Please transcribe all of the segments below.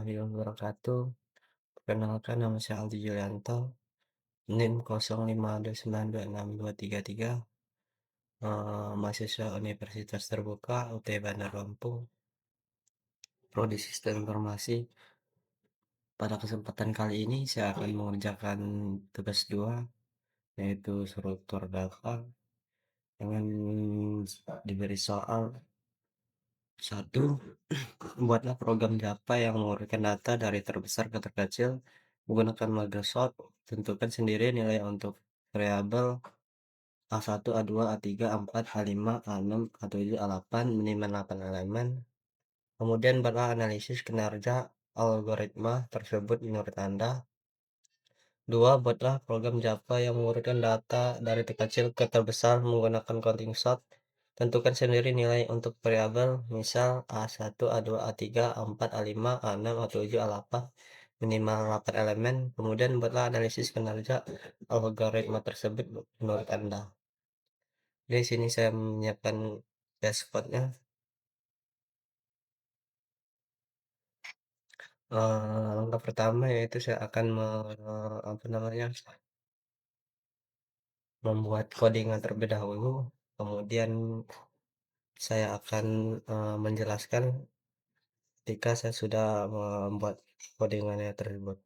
warahmatullahi wabarakatuh. Perkenalkan nama saya Aldi Yulianto, NIM 0529262333, mahasiswa Universitas Terbuka UT Bandar Lampung, Prodi Sistem Informasi. Pada kesempatan kali ini saya akan mengerjakan tugas 2, yaitu struktur data dengan diberi soal satu. Buatlah program Java yang mengurutkan data dari terbesar ke terkecil menggunakan Microsoft. Tentukan sendiri nilai untuk variabel A1, A2, A3, A4, A5, A6, A7, A8, minimal 8 elemen. Kemudian buatlah analisis kinerja algoritma tersebut menurut Anda. 2. Buatlah program Java yang mengurutkan data dari terkecil ke terbesar menggunakan counting sort. Tentukan sendiri nilai untuk variabel, misal A1, A2, A3, A4, A5, A6, A7, A8, minimal 8 elemen. Kemudian buatlah analisis kinerja algoritma tersebut menurut Anda. Di sini saya menyiapkan dashboardnya. Langkah pertama yaitu saya akan apa namanya, membuat codingan terlebih dahulu. Kemudian saya akan menjelaskan ketika saya sudah membuat codingannya tersebut.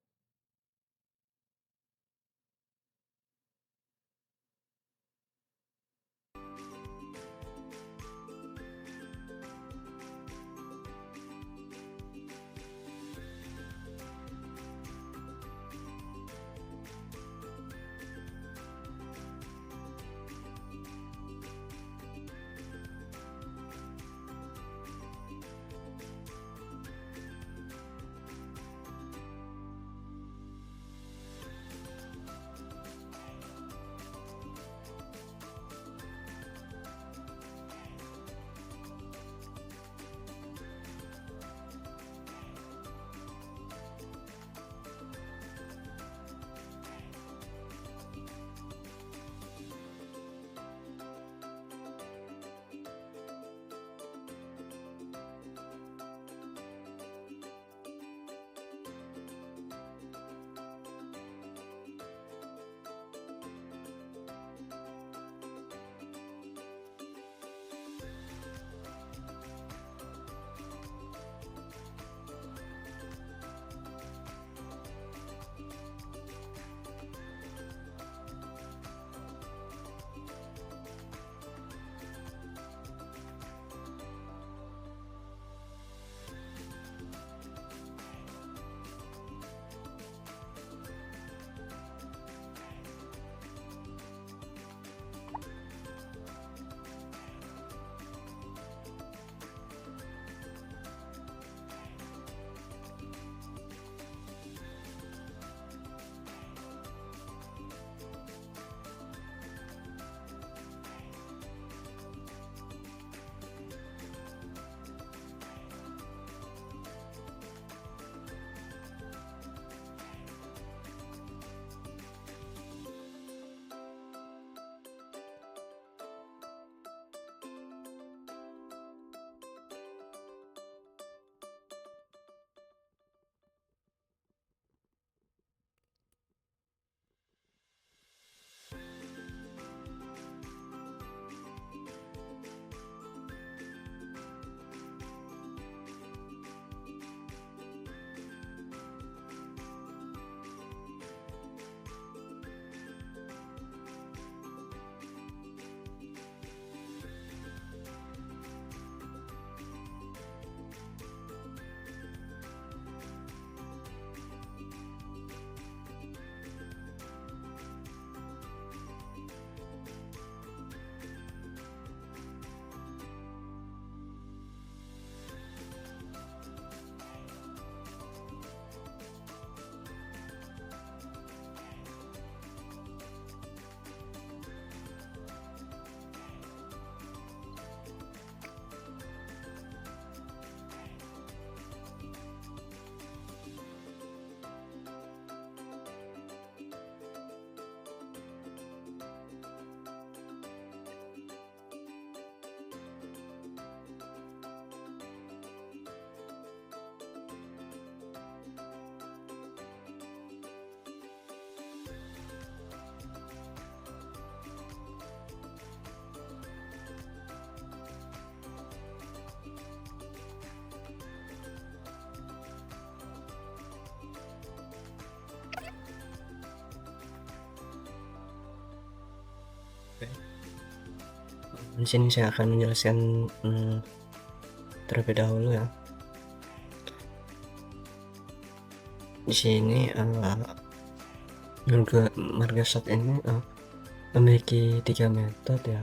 Di sini saya akan menjelaskan terlebih dahulu ya. Di sini marga shot ini memiliki 3 metode ya,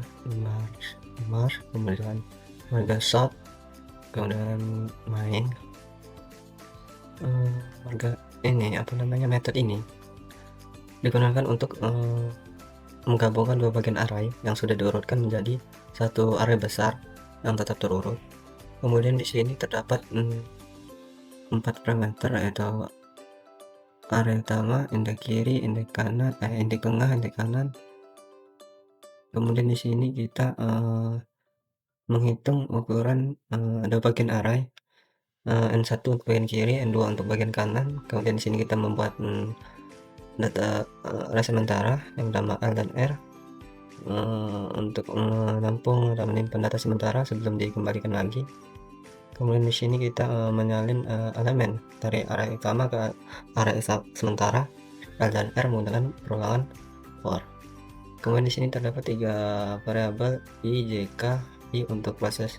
mars, kemudian marga shot, kemudian main. Marga ini metode ini digunakan untuk menggabungkan dua bagian array yang sudah diurutkan menjadi satu array besar yang tetap terurut. Kemudian di sini terdapat 4 parameter, yaitu array utama, indeks kiri, indeks kanan, indeks tengah, indeks kanan. Kemudian di sini kita menghitung ukuran dua bagian array, N1 untuk bagian kiri, N2 untuk bagian kanan. Kemudian di sini kita membuat data array sementara yang bernama L dan R untuk menampung dan menyimpan data sementara sebelum dikembalikan lagi. Kemudian di sini kita menyalin elemen dari array utama ke array sementara L dan R menggunakan perulangan for. Kemudian di sini terdapat 3 variabel I, J, K. I untuk proses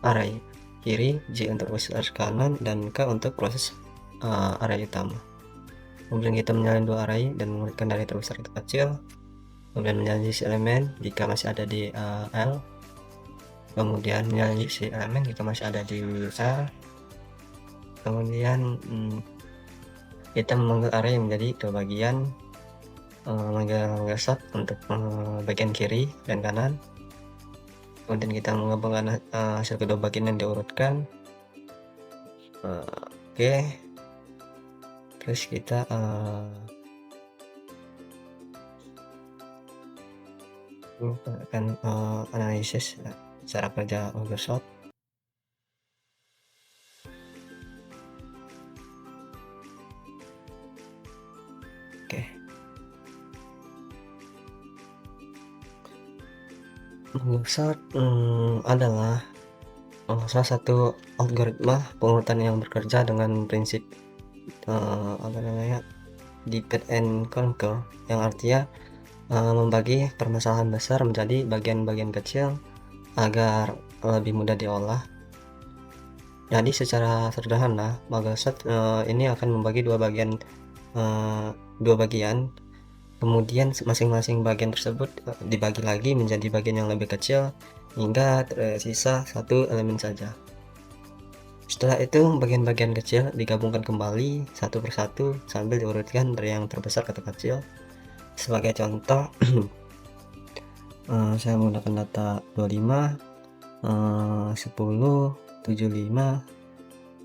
array kiri, J untuk proses array kanan, dan K untuk proses array utama. Kemudian kita menyalin 2 array dan mengumpulkan dari terbesar ke terkecil. Kemudian menyalin isi elemen jika masih ada di L. Kemudian menyalin isi elemen jika masih ada di L. Kemudian kita memanggil array menjadi 2 bagian, memanggil shot untuk bagian kiri dan kanan. Kemudian kita menggabungkan hasil kedua bagian yang diurutkan. Oke. Terus kita akan analisis cara kerja overshot. Oke. Overshot adalah salah satu algoritma pengurutan yang bekerja dengan prinsip divide and conquer, yang artinya membagi permasalahan besar menjadi bagian-bagian kecil agar lebih mudah diolah. Jadi secara sederhana, marga-shot ini akan membagi dua bagian, kemudian masing-masing bagian tersebut dibagi lagi menjadi bagian yang lebih kecil hingga tersisa satu elemen saja. Setelah itu bagian-bagian kecil digabungkan kembali satu persatu sambil diurutkan dari yang terbesar ke terkecil. Sebagai contoh, saya menggunakan data 25, 10, 75,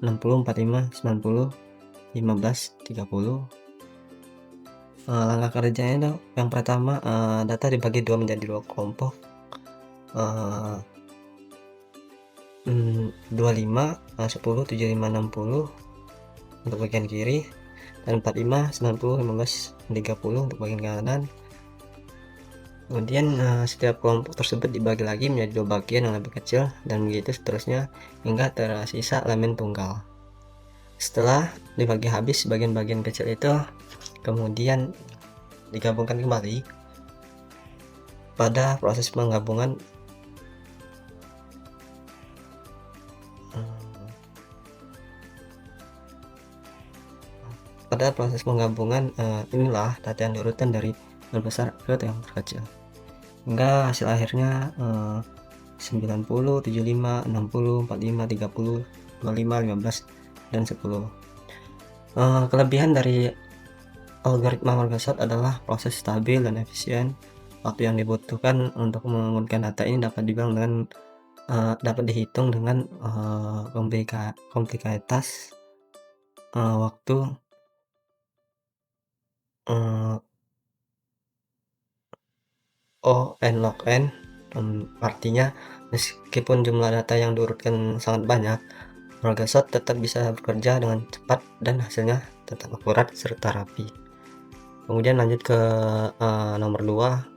60, 45, 90, 15, 30. Langkah kerjanya itu yang pertama, data dibagi menjadi dua kelompok, 25, 10, 75, 60 untuk bagian kiri, dan 45, 90, 15, 30 untuk bagian kanan. Kemudian setiap kelompok tersebut dibagi lagi menjadi dua bagian yang lebih kecil, dan begitu seterusnya hingga tersisa elemen tunggal. Setelah dibagi habis bagian-bagian kecil itu, kemudian digabungkan kembali. Pada proses penggabungan inilah data yang diurutkan dari terbesar ke yang terkecil hingga hasil akhirnya 90, 75, 60, 45, 30, 25, 15, dan 10. Kelebihan dari algoritma marga-shot adalah proses stabil dan efisien. Waktu yang dibutuhkan untuk mengurutkan data ini dapat dihitung dengan kompleksitas waktu O n log n. Artinya meskipun jumlah data yang diurutkan sangat banyak, marga-shot tetap bisa bekerja dengan cepat dan hasilnya tetap akurat serta rapi. Kemudian lanjut ke nomor 2.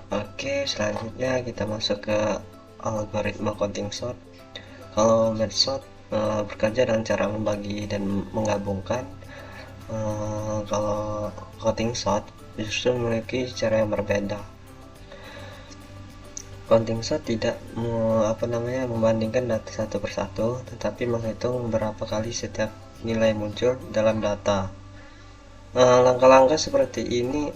Oke, selanjutnya kita masuk ke algoritma counting sort. Kalau merge sort bekerja dengan cara membagi dan menggabungkan. Kalau counting sort justru memiliki cara yang berbeda. Counting sort tidak membandingkan data satu persatu, tetapi menghitung berapa kali setiap nilai muncul dalam data. Langkah-langkah seperti ini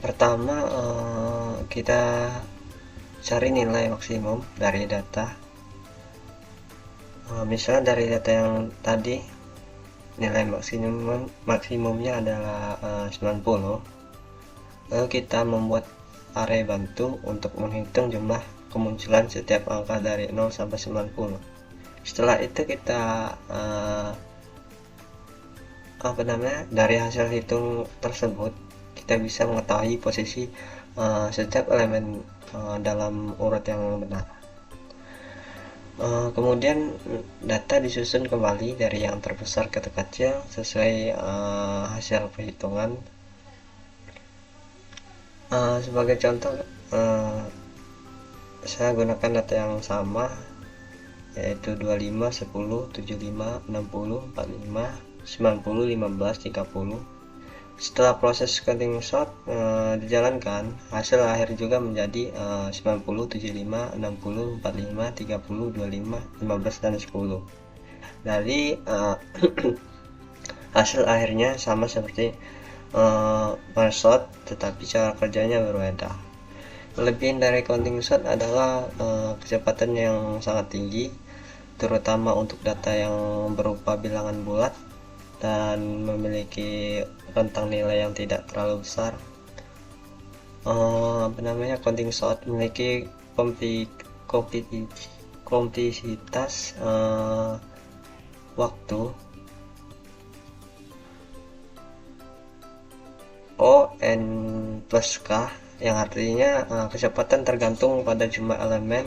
pertama kita cari nilai maksimum dari data. Misalnya dari data yang tadi nilai maksimumnya adalah 90, lalu kita membuat array bantu untuk menghitung jumlah kemunculan setiap angka dari 0 sampai 90. Setelah itu kita dari hasil hitung tersebut kita bisa mengetahui posisi setiap elemen dalam urut yang benar. Kemudian data disusun kembali dari yang terbesar ke terkecil sesuai hasil perhitungan. Sebagai contoh, saya gunakan data yang sama, yaitu 25, 10, 75, 60, 45, 90, 15, 30. Setelah proses counting sort dijalankan, hasil akhir juga menjadi 90, 75, 60, 45, 30, 25, 15, dan 10. Dari hasil akhirnya sama seperti merge sort, tetapi cara kerjanya berbeda. Kelebihan dari counting sort adalah kecepatan yang sangat tinggi, terutama untuk data yang berupa bilangan bulat dan memiliki rentang nilai yang tidak terlalu besar. Counting sort memiliki kompleksitas waktu O n plus k, yang artinya kecepatan tergantung pada jumlah elemen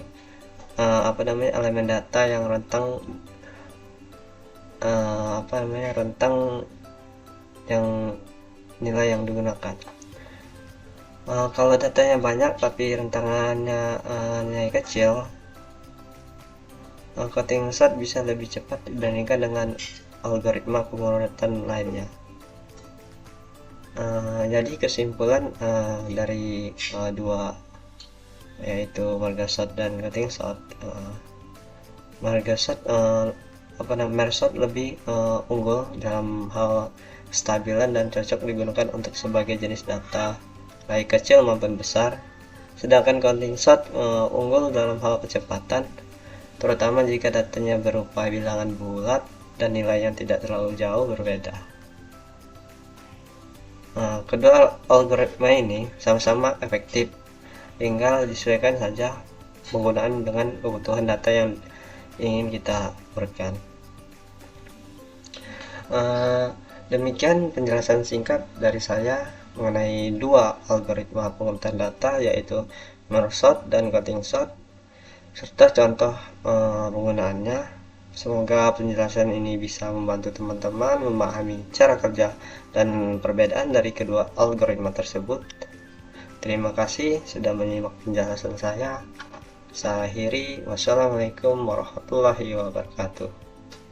elemen data yang rentang yang nilai yang digunakan. Kalau datanya banyak tapi rentangannya nilai kecil, counting sort bisa lebih cepat dibandingkan dengan algoritma pengurutan lainnya. Jadi kesimpulan dari dua, yaitu merge sort dan counting sort, merge sort lebih unggul dalam hal kestabilan dan cocok digunakan untuk sebagai jenis data baik kecil maupun besar, sedangkan counting sort unggul dalam hal kecepatan, terutama jika datanya berupa bilangan bulat dan nilai yang tidak terlalu jauh berbeda. Kedua algoritma ini sama-sama efektif, tinggal disesuaikan saja penggunaan dengan kebutuhan data yang ingin kita berikan. Demikian penjelasan singkat dari saya mengenai dua algoritma pengurutan data, yaitu merge sort dan counting sort, serta contoh penggunaannya. Semoga penjelasan ini bisa membantu teman-teman memahami cara kerja dan perbedaan dari kedua algoritma tersebut. Terima kasih sudah menyimak penjelasan saya. Saya akhiri. Wassalamualaikum warahmatullahi wabarakatuh.